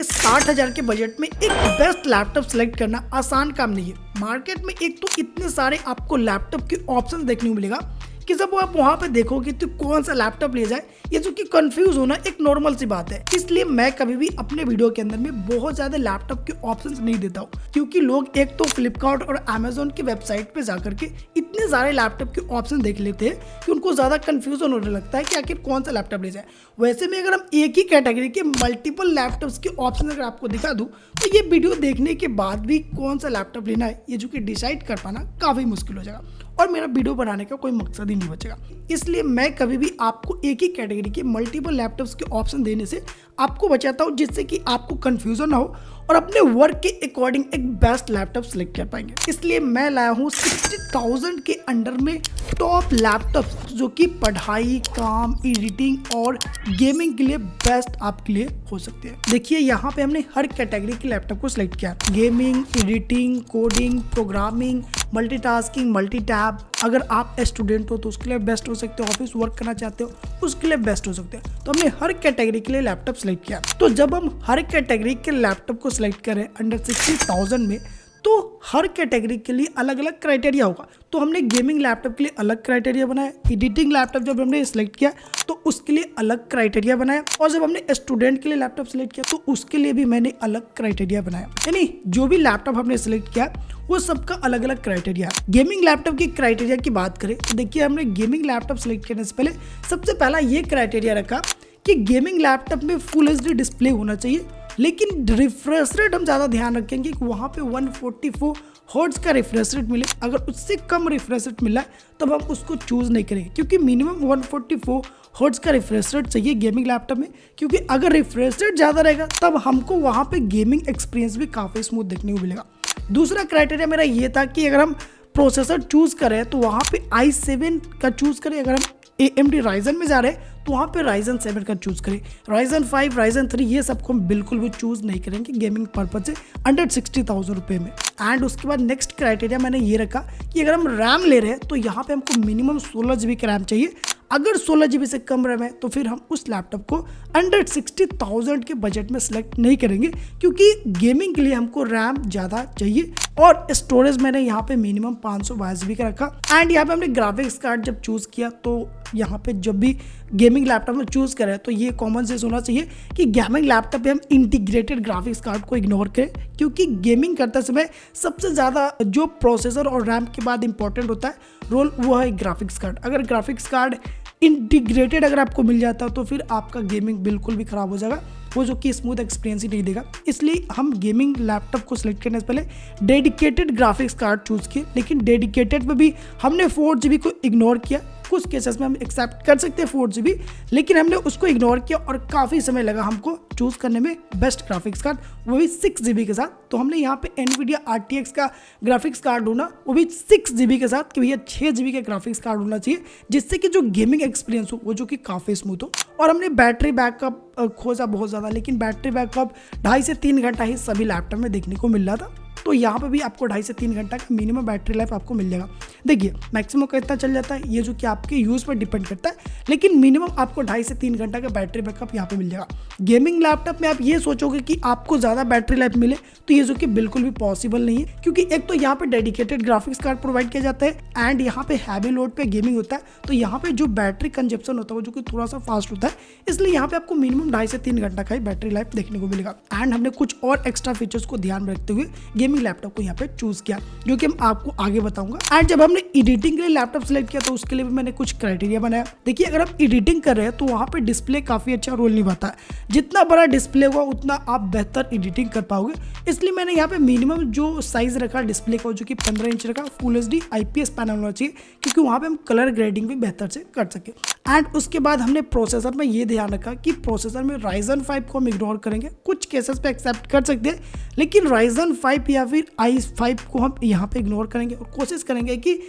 60,000 के बजट में एक बेस्ट लैपटॉप सेलेक्ट करना आसान काम नहीं है। मार्केट में एक तो इतने सारे आपको लैपटॉप के ऑप्शन देखने को मिलेगा कि जब आप वहां पे देखोगे तो कौन सा लैपटॉप ले जाए, ये जो कि कंफ्यूज होना एक नॉर्मल सी बात है। इसलिए मैं कभी भी अपने वीडियो के अंदर में बहुत ज्यादा लैपटॉप के ऑप्शंस नहीं देता हूँ, क्योंकि लोग एक तो फ्लिपकार्ट और अमेजोन की वेबसाइट पे जाकर के इतने सारे लैपटॉप के ऑप्शन देख लेते हैं कि उनको ज्यादा कंफ्यूजन होने लगता है कि आखिर कौन सा लैपटॉप ले जाए। वैसे में अगर हम एक ही कैटेगरी के मल्टीपल लैपटॉप्स के ऑप्शन अगर आपको दिखा दूं तो ये वीडियो देखने के बाद भी कौन सा लैपटॉप लेना है ये जो कि डिसाइड कर पाना काफी मुश्किल हो जाएगा और मेरा वीडियो बनाने का कोई मकसद ही नहीं बचेगा। इसलिए मैं कभी भी आपको एक ही कैटेगरी के मल्टीपल लैपटॉप्स के ऑप्शन देने से आपको बचाता हूँ, जिससे कि आपको कंफ्यूजन ना हो और अपने वर्क के अकॉर्डिंग एक बेस्ट लैपटॉप सेलेक्ट कर पाएंगे। इसलिए मैं लाया हूँ 60,000 के अंडर में टॉप लैपटॉप जो कि पढ़ाई, काम, एडिटिंग और गेमिंग के लिए बेस्ट आपके लिए हो सकते हैं। देखिए यहाँ पे हमने हर कैटेगरी के लैपटॉप को सिलेक्ट किया। Gaming, editing, coding, programming, multitasking, multitab. अगर आप स्टूडेंट हो तो उसके लिए बेस्ट हो सकते हो, ऑफिस वर्क करना चाहते हो उसके लिए बेस्ट हो सकते हैं। तो हमने हर कैटेगरी के लिए लैपटॉप सेलेक्ट किया। तो जब हम हर कैटेगरी के लैपटॉप को सिलेक्ट करें अंडर 60,000 में, तो हर कैटेगरी के लिए अलग अलग क्राइटेरिया होगा। तो हमने गेमिंग लैपटॉप के लिए अलग क्राइटेरिया बनाया, एडिटिंग लैपटॉप जब हमने सिलेक्ट किया तो उसके लिए अलग क्राइटेरिया बनाया, और जब हमने स्टूडेंट के लिए लैपटॉप सिलेक्ट किया तो उसके लिए भी मैंने अलग क्राइटेरिया बनाया। यानी जो भी लैपटॉप हमने सिलेक्ट किया वो सबका अलग अलग क्राइटेरिया है। गेमिंग लैपटॉप की क्राइटेरिया की बात करें तो देखिए हमने गेमिंग लैपटॉप सिलेक्ट करने से पहले सबसे पहला ये क्राइटेरिया रखा कि गेमिंग लैपटॉप में फुल एचडी डिस्प्ले होना चाहिए, लेकिन रिफ्रेश रेट हम ज़्यादा ध्यान रखेंगे कि वहाँ पे 144 हर्ट्ज का रिफ्रेश रेट मिले। अगर उससे कम रिफ्रेश रेट मिला तब हम उसको चूज़ नहीं करेंगे, क्योंकि मिनिमम 144 हर्ट्ज का रिफ्रेश रेट चाहिए गेमिंग लैपटॉप में, क्योंकि अगर रिफ्रेश रेट ज़्यादा रहेगा तब हमको वहाँ पे गेमिंग एक्सपीरियंस भी काफ़ी स्मूथ देखने को मिलेगा। दूसरा क्राइटेरिया मेरा ये था कि अगर हम प्रोसेसर चूज़ करें तो वहाँ पे i7 का चूज़ करें। अगर हम AMD Ryzen में जा रहे हैं तो वहाँ पे Ryzen 7 का चूज़ करें। Ryzen 5, Ryzen 3 ये सबको हम बिल्कुल भी चूज़ नहीं करेंगे गेमिंग पर्पज से अंडर 60,000 रुपये में। एंड उसके बाद नेक्स्ट क्राइटेरिया मैंने ये रखा कि अगर हम रैम ले रहे हैं तो यहाँ पे हमको मिनिमम 16 GB का रैम चाहिए। अगर 16 GB से कम रैम है तो फिर हम उस लैपटॉप को अंडर 60,000 के बजट में सिलेक्ट नहीं करेंगे, क्योंकि गेमिंग के लिए हमको रैम ज़्यादा चाहिए। और स्टोरेज मैंने यहाँ पे मिनिमम 512 GB का रखा। एंड यहाँ पे हमने ग्राफिक्स कार्ड जब चूज़ किया तो यहाँ पे जब भी गेमिंग लैपटॉप में चूज़ करें तो ये कॉमन सेंस होना चाहिए कि गेमिंग लैपटॉप पे हम इंटीग्रेटेड ग्राफिक्स कार्ड को इग्नोर करें, क्योंकि गेमिंग करते समय सबसे ज़्यादा जो प्रोसेसर और रैम के बाद इंपॉर्टेंट होता है रोल, वो है ग्राफिक्स कार्ड। अगर ग्राफिक्स कार्ड इंटीग्रेटेड अगर आपको मिल जाता है तो फिर आपका गेमिंग बिल्कुल भी खराब हो जाएगा, वो जो कि स्मूथ एक्सपीरियंस ही नहीं देगा। इसलिए हम गेमिंग लैपटॉप को सिलेक्ट करने से पहले डेडिकेटेड ग्राफिक्स कार्ड चूज़ किए, लेकिन डेडिकेटेड में भी हमने 4 GB को इग्नोर किया। कुछ केसेस में हम एक्सेप्ट कर सकते हैं 4 GB, लेकिन हमने उसको इग्नोर किया और काफ़ी समय लगा हमको चूज़ करने में बेस्ट ग्राफिक्स कार्ड, वो भी 6 GB के साथ। तो हमने यहाँ पे NVIDIA RTX का ग्राफिक्स कार्ड ढूंढा, वो भी 6 GB के साथ, कि भैया 6 GB का ग्राफिक्स कार्ड होना चाहिए जिससे कि जो गेमिंग एक्सपीरियंस हो वो जो कि काफ़ी स्मूथ हो। और हमने बैटरी बैकअप खोजा बहुत ज़्यादा, लेकिन बैटरी बैकअप 2.5 से 3 घंटा ही सभी लैपटॉप में देखने को मिल रहा था। तो यहाँ पे भी आपको 2.5 से 3 घंटा का मिनिमम बैटरी लाइफ आपको मिल जाएगा। देखिए मैक्सिमम कितना चल जाता है ये जो कि आपके यूज़ पर डिपेंड करता है, लेकिन मिनिमम आपको 2.5 से 3 घंटा का बैटरी बैकअप यहाँ पे मिल जाएगा। गेमिंग लैपटॉप में आप ये सोचोगे कि आपको ज़्यादा बैटरी लाइफ मिले तो ये जो कि बिल्कुल भी पॉसिबल नहीं है, क्योंकि एक तो यहाँ पे डेडिकेटेड ग्राफिक्स कार्ड प्रोवाइड किया जाता है एंड यहाँ पे हैवी लोड पे गेमिंग होता है, तो यहाँ पे जो बैटरी कंजप्शन होता है वो जो कि थोड़ा सा फास्ट होता है, इसलिए यहाँ पे आपको मिनिमम 2.5 से 3 घंटा का ही बैटरी लाइफ देखने को मिलेगा। एंड हमने कुछ और एक्स्ट्रा फीचर्स को ध्यान में रखते हुए गेमिंग लैपटॉप को यहाँ पे चूज किया, जो कि हम आपको आगे बताऊंगा। एंड जब हमने एडिटिंग के लिए लैपटॉप सेलेक्ट किया तो उसके लिए भी मैंने कुछ क्राइटेरिया बनाया। देखिए अगर आप एडिटिंग कर रहे हैं तो वहाँ पे डिस्प्ले काफी अच्छा रोल निभाता है, जितना बड़ा डिस्प्ले होगा उतना आप बेहतर एडिटिंग कर पाओगे। इसलिए मैंने यहाँ पे मिनिमम जो साइज रखा डिस्प्ले का जो कि 15 इंच रखा, फुल HD IPS पैनल होना चाहिए, क्योंकि वहाँ पे हम कलर ग्रेडिंग भी बेहतर से कर सके। एंड उसके बाद हमने प्रोसेसर में ये ध्यान रखा कि प्रोसेसर में Ryzen 5 को हम इग्नोर करेंगे, कुछ केसेस पे एक्सेप्ट कर सकते हैं, लेकिन Ryzen 5 या फिर i5 को हम यहाँ पे इग्नोर करेंगे और कोशिश करेंगे कि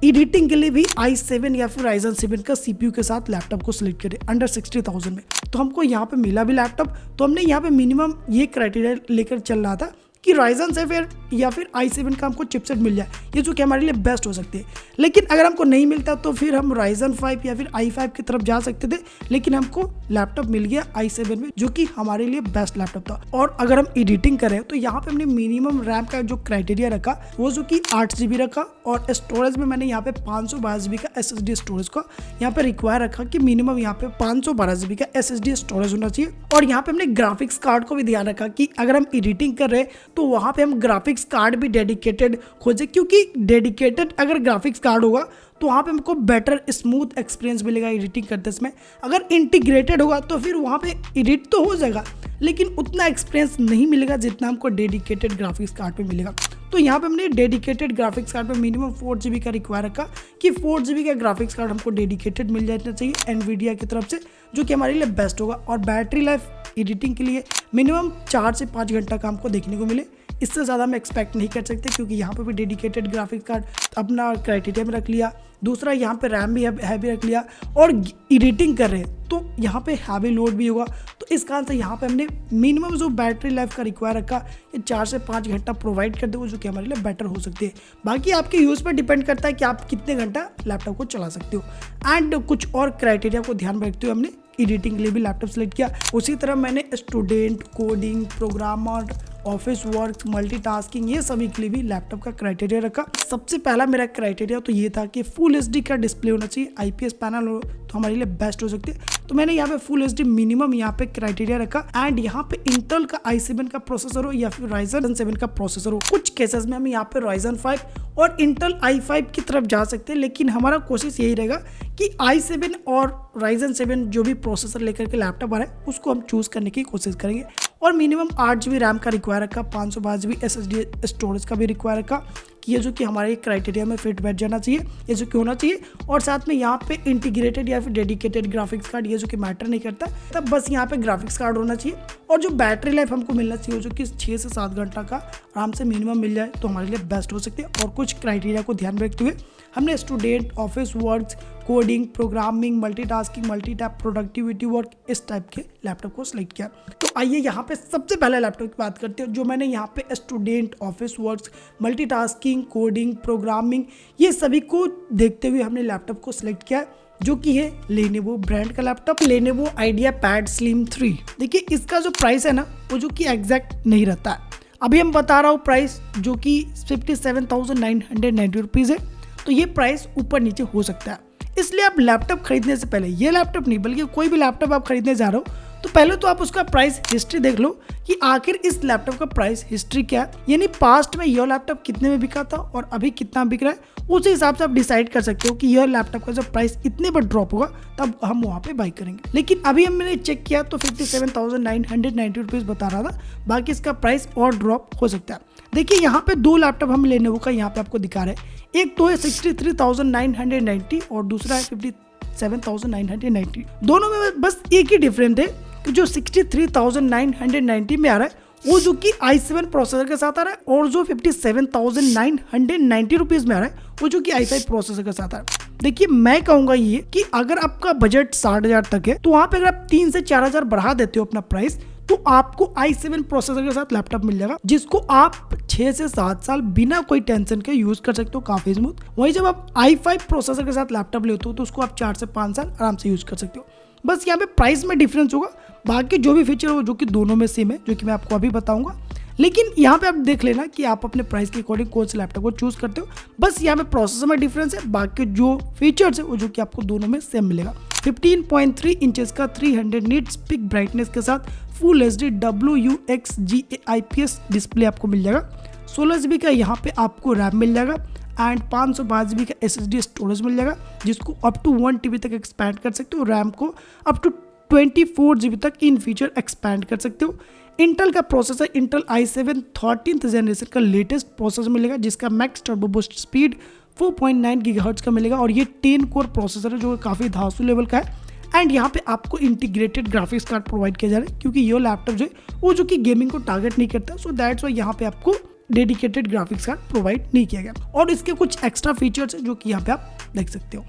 एडिटिंग के लिए भी i7 या फिर Ryzen 7 का CPU के साथ लैपटॉप को सिलेक्ट करें अंडर 60,000 में। तो हमको यहाँ पे मिला भी लैपटॉप, तो हमने यहाँ पे मिनिमम ये क्राइटेरिया लेकर चल रहा था कि Ryzen से फिर या फिर i7 का हमको चिपसेट मिल जाए, ये जो कि हमारे लिए बेस्ट हो सकती है। लेकिन अगर हमको नहीं मिलता तो फिर हम Ryzen 5 या फिर i5 की तरफ जा सकते थे, लेकिन हमको लैपटॉप मिल गया i7 में, जो कि हमारे लिए बेस्ट लैपटॉप था। और अगर हम एडिटिंग करें तो यहाँ पे हमने मिनिमम रैम का जो क्राइटेरिया रखा वो जो कि 8 GB रखा, और स्टोरेज में मैंने यहाँ पे 512 GB का SSD स्टोरेज को यहाँ पे रिक्वायर रखा कि मिनिमम यहाँ पे 512 GB का SSD स्टोरेज होना चाहिए। और यहाँ पे हमने ग्राफिक्स कार्ड को भी ध्यान रखा कि अगर हम एडिटिंग कर रहे हैं तो वहाँ पे हम ग्राफिक्स कार्ड भी डेडिकेटेड खोजे, क्योंकि डेडिकेटेड अगर ग्राफिक्स कार्ड होगा तो वहाँ पे हमको बेटर स्मूथ एक्सपीरियंस मिलेगा एडिटिंग करते समय। अगर इंटीग्रेटेड होगा तो फिर वहाँ पे एडिट तो हो जाएगा, लेकिन उतना एक्सपीरियंस नहीं मिलेगा जितना हमको डेडिकेटेड ग्राफिक्स कार्ड पे मिलेगा। तो यहाँ पे हमने डेडिकेटेड ग्राफिक्स कार्ड पे मिनिमम 4 GB का रिक्वायर रखा कि 4 GB का ग्राफिक्स कार्ड हमको डेडिकेटेड मिल जाना चाहिए एनवीडिया की तरफ से, जो कि हमारे लिए बेस्ट होगा। और बैटरी लाइफ एडिटिंग के लिए मिनिमम 4 से 5 घंटा का हमको देखने को मिले, इससे ज़्यादा हम एक्सपेक्ट नहीं कर सकते, क्योंकि यहाँ पे भी डेडिकेटेड ग्राफिक्स कार्ड अपना क्राइटेरिया में रख लिया। दूसरा यहाँ पे रैम भी हैवी रख लिया, और एडिटिंग कर रहे हैं तो यहाँ पे हैवी लोड भी होगा। तो इस कारण से यहाँ पे हमने मिनिमम जो बैटरी लाइफ का रिक्वायर रखा ये 4 से 5 घंटा प्रोवाइड कर दो, जो कि हमारे लिए बेटर हो सकती है। बाकी आपके यूज़ पर डिपेंड करता है कि आप कितने घंटा लैपटॉप को चला सकते हो। एंड कुछ और क्राइटेरिया को ध्यान में रखते हुए हमने एडिटिंग के लिए भी लैपटॉप सेलेक्ट किया। उसी तरह मैंने student, coding, programmer, office work, multitasking, ये सभी के लिए भी लैपटॉप का क्राइटेरिया रखा। सबसे पहला मेरा क्राइटेरिया तो ये था कि फुल एचडी का डिस्प्ले होना चाहिए, आईपीएस पैनल हो तो हमारे लिए बेस्ट हो सकती है। तो मैंने यहाँ पे फुल एचडी मिनिमम यहाँ पे क्राइटेरिया रखा। एंड यहाँ पे इंटेल का i7 का प्रोसेसर हो या फिर Ryzen 7 का प्रोसेसर हो। कुछ केसेस में हम यहाँ पे Ryzen 5 और इंटेल i5 की तरफ जा सकते हैं, लेकिन हमारा कोशिश यही रहेगा कि i7 और Ryzen 7 जो भी प्रोसेसर लेकर के लैपटॉप आ रहा है उसको हम चूज करने की कोशिश करेंगे। और मिनिमम 8 GB रैम का रिक्वायर रखा, 512 GB SSD स्टोरेज का भी रिक्वायर रखा कि ये जो कि हमारे क्राइटेरिया में फिट बैठ जाना चाहिए, ये जो कि होना चाहिए। और साथ में यहाँ पे इंटीग्रेटेड या फिर डेडिकेटेड ग्राफिक्स कार्ड, ये जो कि मैटर नहीं करता, तब बस यहाँ पे ग्राफिक्स कार्ड होना चाहिए। और जो बैटरी लाइफ हमको मिलना चाहिए जो कि 6 से 7 घंटा का आराम से मिनिमम मिल जाए तो हमारे लिए बेस्ट हो सकती है। और कुछ क्राइटेरिया को ध्यान में रखते हुए हमने student, office work, coding, programming, multitasking, multitab, productivity work, इस टाइप के लैपटॉप को सिलेक्ट किया। तो आइए यहाँ पे सबसे पहले लैपटॉप की बात करते हैं जो मैंने यहाँ पे student, office work, multitasking, coding, programming, ये सभी को देखते हुए हमने लैपटॉप को सिलेक्ट किया, जो कि है Lenovo ब्रांड का लैपटॉप, Lenovo IdeaPad Slim 3। देखिए इसका जो प्राइस है ना वो जो कि एग्जैक्ट नहीं रहता है। अभी हम बता रहा हूँ प्राइस जो कि 57,990 रुपीज़ है, तो ये प्राइस ऊपर नीचे हो सकता है। इसलिए आप लैपटॉप खरीदने से पहले, ये लैपटॉप नहीं बल्कि कोई भी लैपटॉप आप खरीदने जा रहे हो तो पहले तो आप उसका प्राइस हिस्ट्री देख लो कि आखिर इस लैपटॉप का प्राइस हिस्ट्री क्या है, यानी पास्ट में यह लैपटॉप कितने में बिका था और अभी कितना बिक रहा है। उस हिसाब से आप डिसाइड कर सकते हो कि यह लैपटॉप का जब प्राइस इतने पर ड्रॉप होगा तब हम वहाँ पे बाई करेंगे। लेकिन अभी मैंने चेक किया तो 57,990 रुपीज़ बता रहा था, बाकी इसका प्राइस और ड्रॉप हो सकता है। देखिए यहाँ पे 2 लैपटॉप हम Lenovo का यहाँ पे आपको दिखा रहे हैं, एक तो है 63,990 और दूसरा है 57,990। दोनों में बस एक ही डिफरेंस है कि जो 63,990 में आ रहा है वो जो कि i7 प्रोसेसर के साथ आ रहा है, और जो 57,990 रुपीज़ में आ रहा है वो जो कि i5 प्रोसेसर के साथ आ रहा है। देखिए मैं कहूँगा ये कि अगर आपका बजट 60,000 तक है तो वहाँ पे अगर आप 3 से 4,000 बढ़ा देते हो अपना प्राइस तो आपको i7 प्रोसेसर के साथ लैपटॉप मिल जाएगा, जिसको आप 6 से 7 साल बिना कोई टेंशन के यूज कर सकते हो काफी स्मूथ। वहीं जब आप i5 प्रोसेसर के साथ लैपटॉप लेते हो तो उसको आप 4 से 5 साल आराम से यूज कर सकते हो। बस यहाँ पे प्राइस में डिफरेंस होगा, बाकी जो भी फीचर हो जो कि दोनों में सेम है, जो कि मैं आपको अभी बताऊंगा। लेकिन यहाँ पे आप देख लेना कि आप अपने प्राइस के अकॉर्डिंग कौन से लैपटॉप को चूज करते हो। बस यहाँ पे प्रोसेसर में डिफरेंस है, बाकी जो फीचर्स है वो जो कि आपको दोनों में सेम मिलेगा। 15.3 इंचेस का 300 निट्स पिक ब्राइटनेस के साथ full HD WUXGA IPS display आपको मिल जाएगा। 16 GB का यहाँ पे आपको रैम मिल जाएगा एंड 512 GB का SSD स्टोरेज मिल जाएगा, जिसको अप टू 1 TB तक एक्सपैंड कर सकते हो। रैम को अप टू 24 GB तक इन फ्यूचर एक्सपैंड कर सकते हो। इंटेल का processor Intel i7 13th generation का लेटेस्ट प्रोसेसर मिलेगा, जिसका max turbo boost speed 4.9 GHz का मिलेगा, और ये 10 कोर प्रोसेसर है जो काफ़ी धांसू लेवल का है। एंड यहाँ पे आपको इंटीग्रेटेड ग्राफिक्स कार्ड प्रोवाइड किया जा रहा है, क्योंकि ये लैपटॉप जो है वो जो कि गेमिंग को टारगेट नहीं करता, सो दैट्स वाई यहाँ पे आपको डेडिकेटेड ग्राफिक्स कार्ड प्रोवाइड नहीं किया गया। और इसके कुछ एक्स्ट्रा फीचर्स है जो कि यहाँ पे आप देख सकते हो।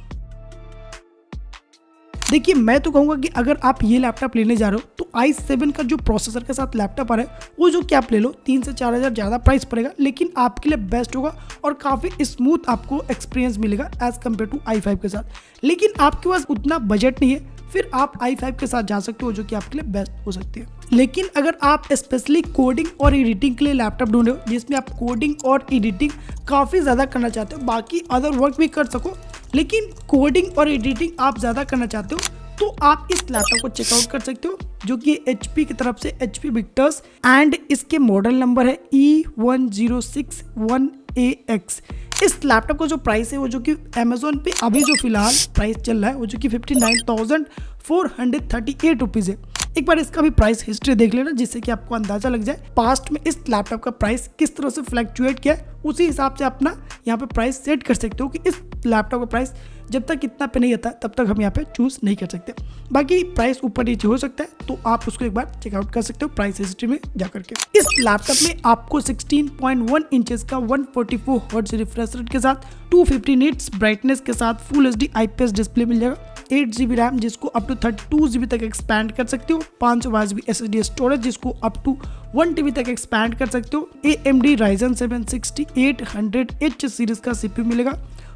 देखिए मैं तो कहूँगा कि अगर आप ये लैपटॉप लेने जा रहे हो तो i7 का जो प्रोसेसर के साथ लैपटॉप आ रहा है वो जो कि आप ले लो 3 से 4 हज़ार ज़्यादा प्राइस पड़ेगा, लेकिन आपके लिए बेस्ट होगा और काफ़ी स्मूथ आपको एक्सपीरियंस मिलेगा एज़ कम्पेयर टू i5 के साथ। लेकिन आपके पास उतना बजट नहीं है, फिर आप i5 के साथ जा सकते हो जो कि आपके लिए बेस्ट हो सकती है। लेकिन अगर आप स्पेशली कोडिंग और एडिटिंग के लिए लैपटॉप ढूंढ रहे हो जिसमें आप कोडिंग और एडिटिंग काफ़ी ज़्यादा करना चाहते हो, बाकी अदर वर्क भी कर सको लेकिन कोडिंग और एडिटिंग आप ज़्यादा करना चाहते हो, तो आप इस लैपटॉप को चेकआउट कर सकते हो जो कि HP की तरफ से HP विक्टर्स एंड इसके मॉडल नंबर है E106-1AX। इस लैपटॉप का जो प्राइस है वो जो कि अमेजोन पे अभी जो फिलहाल प्राइस चल रहा है वो जो कि 59,438 रुपीज़ है। एक बार इसका भी प्राइस हिस्ट्री देख लेना जिससे कि आपको अंदाजा लग जाए पास्ट में इस लैपटॉप का प्राइस किस तरह से फ्लक्चुएट किया है, उसी हिसाब से अपना यहाँ पे प्राइस सेट कर सकते हो कि इस लैपटॉप का प्राइस जब तक इतना पे नहीं आता तब तक हम यहाँ पे चूज नहीं कर सकते। बाकी प्राइस ऊपर नीचे हो सकता है तो आप उसको एक बार चेकआउट कर सकते हो प्राइस हिस्ट्री में जाकर के। इस लैपटॉप में आपको 16.1 इंचेस का 144 हर्ट्ज रिफ्रेश रेट के साथ 250 निट्स ब्राइटनेस के साथ फुल HD IPS डिस्प्ले मिल जाएगा, 8 GB रैम जिसको अप टू 32 GB तक एक्सपैंड कर सकते हो, 512 GB SSD स्टोरेज जिसको अप टू 1 TB तक एक्सपैंड कर सकते हो, AMD Ryzen 7 6800H सीरीज का CPU मिलेगा,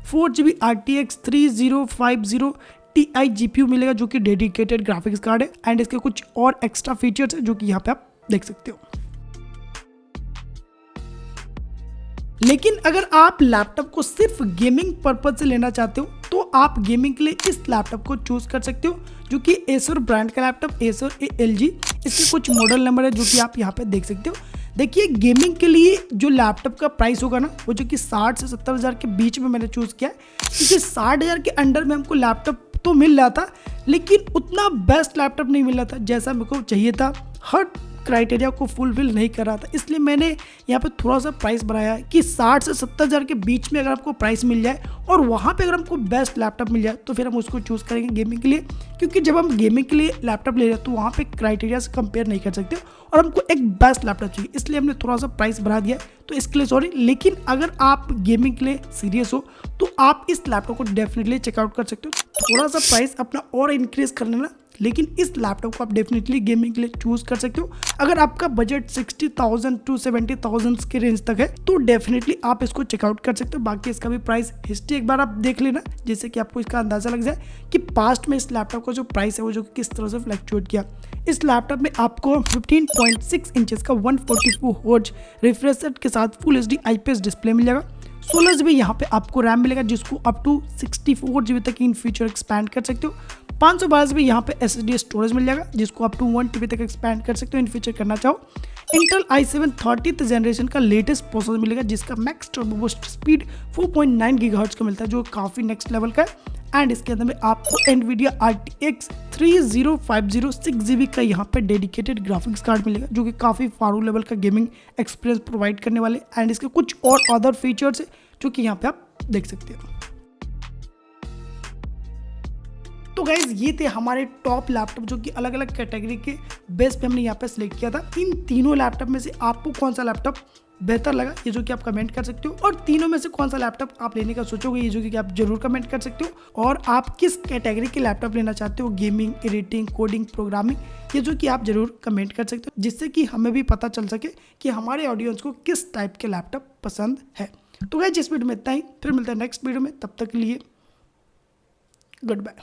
4 GB RTX 3050 Ti GPU मिलेगा जो कि डेडिकेटेड ग्राफिक्स कार्ड है एंड इसके कुछ और एक्स्ट्रा फीचर्स है जो कि यहाँ पे आप देख सकते हो। लेकिन अगर आप लैपटॉप को सिर्फ गेमिंग पर्पज से लेना चाहते हो तो आप गेमिंग के लिए इस लैपटॉप को चूज कर सकते हो जो कि एसर ब्रांड का लैपटॉप एसर ALG। इसके कुछ मॉडल नंबर है जो कि आप यहाँ पे देख सकते हो। देखिए गेमिंग के लिए जो लैपटॉप का प्राइस होगा ना वो जो कि 60 से 70 हज़ार के बीच में मैंने चूज किया है, क्योंकि 60 हज़ार के अंडर में हमको लैपटॉप तो मिल रहा था लेकिन उतना बेस्ट लैपटॉप नहीं मिल रहा था जैसा मेरे को चाहिए था, हर क्राइटेरिया को फुलफिल नहीं कर रहा था। इसलिए मैंने यहाँ पे थोड़ा सा प्राइस बढ़ाया है कि 60 से 70 हज़ार के बीच में अगर आपको प्राइस मिल जाए और वहाँ पे अगर हमको बेस्ट लैपटॉप मिल जाए तो फिर हम उसको चूज़ करेंगे गेमिंग के लिए, क्योंकि जब हम गेमिंग के लिए लैपटॉप ले रहे हैं तो वहाँ पे क्राइटेरिया से कंपेयर नहीं कर सकते और हमको एक बेस्ट लैपटॉप चाहिए, इसलिए हमने थोड़ा सा प्राइस बढ़ा दिया तो इसके लिए सॉरी। लेकिन अगर आप गेमिंग के लिए सीरियस हो तो आप इस लैपटॉप को डेफिनेटली चेकआउट कर सकते हो। थोड़ा सा प्राइस अपना और इंक्रीज कर लेना, लेकिन इस लैपटॉप को आप डेफिनेटली गेमिंग के लिए चूज कर सकते हो। अगर आपका बजट 60,000 टू 70,000 के रेंज तक है तो डेफिनेटली आप इसको चेकआउट कर सकते हो। बाकी इसका भी प्राइस हिस्ट्री एक बार आप देख लेना जिससे कि आपको इसका अंदाजा लग जाए कि पास्ट में इस लैपटॉप का जो प्राइस है वो जो किस तरह से फ्लक्चुएट किया। इस लैपटॉप में आपको 15.6 इंचेस का 144 हर्ट्ज रिफ्रेश रेट के साथ फुल HD IPS डिस्प्ले मिल जाएगा, 16 GB यहाँ पे आपको रैम मिलेगा जिसको अप टू 64 GB तक इन फ्यूचर एक्सपैंड कर सकते हो, 512 GB यहाँ पे SSD स्टोरेज मिल जाएगा जिसको अप टू 1 TB तक एक्सपैंड कर सकते हो इन फ्यूचर करना चाहो। इंटेल i7 30th जनरेशन का लेटेस्ट प्रोसेसर मिलेगा जिसका max turbo boost speed 4.9 GHz का मिलता है जो काफ़ी नेक्स्ट लेवल का है एंड इसके अंदर में आपको NVIDIA RTX 3050 6 GB का यहाँ पे डेडिकेटेड ग्राफिक्स कार्ड मिलेगा जो कि काफ़ी फारू लेवल का गेमिंग एक्सपीरियंस प्रोवाइड करने वाले एंड इसके कुछ और अदर फीचर्स है जो कि यहाँ पे आप देख सकते हो। तो गाइज ये थे हमारे टॉप लैपटॉप जो कि अलग अलग कैटेगरी के बेस पे हमने यहाँ पे सिलेक्ट किया था। इन तीनों लैपटॉप में से आपको कौन सा लैपटॉप बेहतर लगा ये जो कि आप कमेंट कर सकते हो, और तीनों में से कौन सा लैपटॉप आप लेने का सोचोगे ये जो कि आप जरूर कमेंट कर सकते हो, और आप किस कैटेगरी के लैपटॉप लेना चाहते हो, गेमिंग, एडिटिंग, कोडिंग, प्रोग्रामिंग, ये जो कि आप जरूर कमेंट कर सकते हो जिससे कि हमें भी पता चल सके कि हमारे ऑडियंस को किस टाइप के लैपटॉप पसंद है। तो गाइस इस वीडियो में इतना ही, फिर मिलता है नेक्स्ट वीडियो में, तब तक के लिए गुड बाय।